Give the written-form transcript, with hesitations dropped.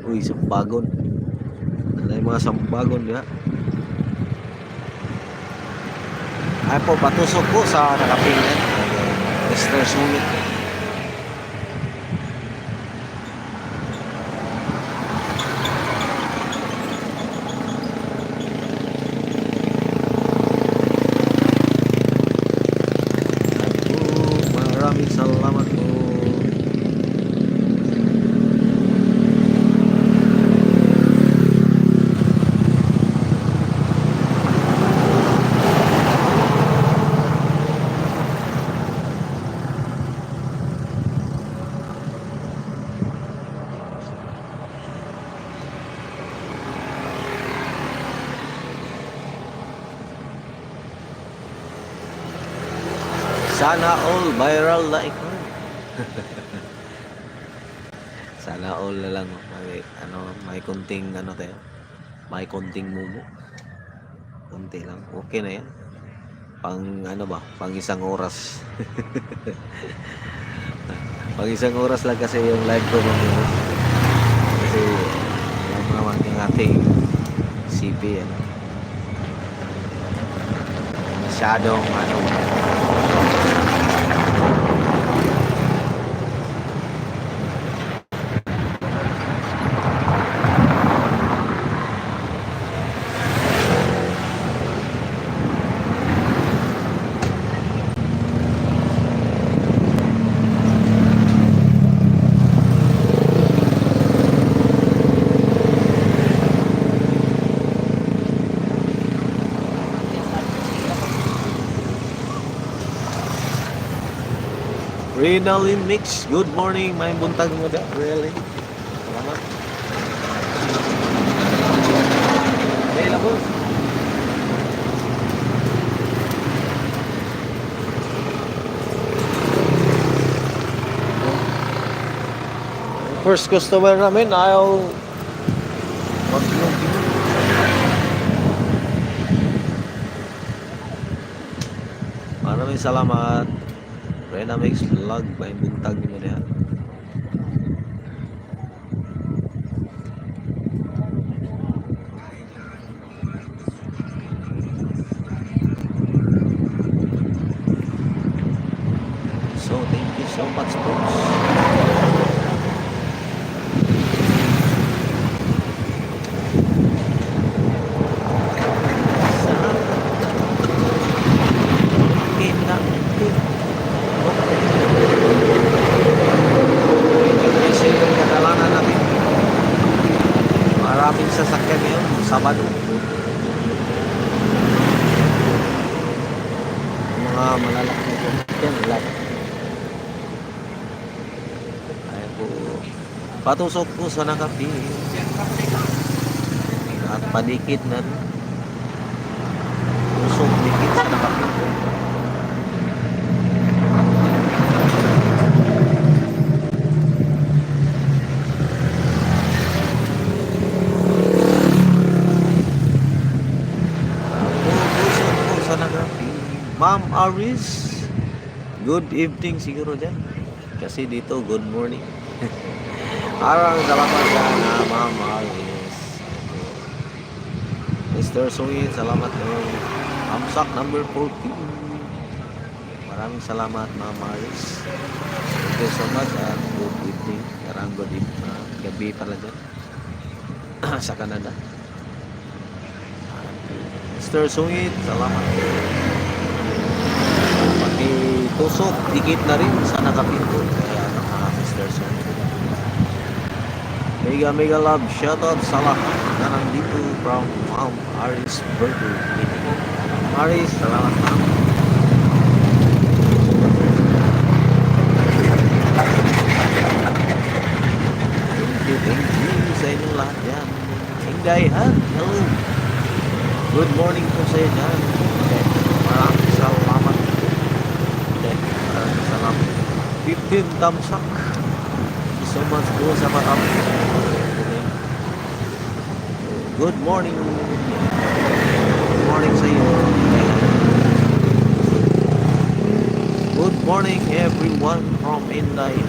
Uy, sambagon. Ano yung mga sambagon diha? Ay po, patusok po sa nakapingan. Mr. Sungit. Maraming salamat po. Sana all viral na ikaw. Sana all na lang may konting tayo. May konting mumo. Konti lang. Okay na 'yan. Pang isang oras. Pang isang oras lang kasi yung live ko mamaya. Kasi yung mga ating CP masyadong Renalyn Mix, good morning. May buntag mo da, really. Salamat. Available. First customer namin, ayaw mag-login. Maraming salamat. Renamix vlog, may buntag mo na yan. So, thank you so much, folks. Maraming sasakyan ngayon, Sabado. Mga malalaking sasakyan, Ayan po. Patusok po sa nakapi. At padikit na. Tusok dikit sa nakapi. Ma'am Aris, good evening siguro dyan. Kasi dito, good morning. Maraming salamat dyan, Ma'am Aris. Mr. Sungit, salamat din. Amsak number 14. Maraming salamat, Ma'am Aris. Thank you so much at good evening. Karang good evening. Gabi pala dyan. Sa Canada. Mr. Sungit, salamat. Tusok, dikit na rin sa nakapinto. Kaya Mr. Son. Mega love, shoutout sa lahat na nandito from Ma'am Aris Burger. Aris, salamat ma'am. Thank you sa inyong lahat yan. Inday, hello. Good morning po sa inyo. Maraming salamat. 15 thumbs up. So much po sa matap. Good morning. Good morning sa iyo. Good morning everyone from Inday.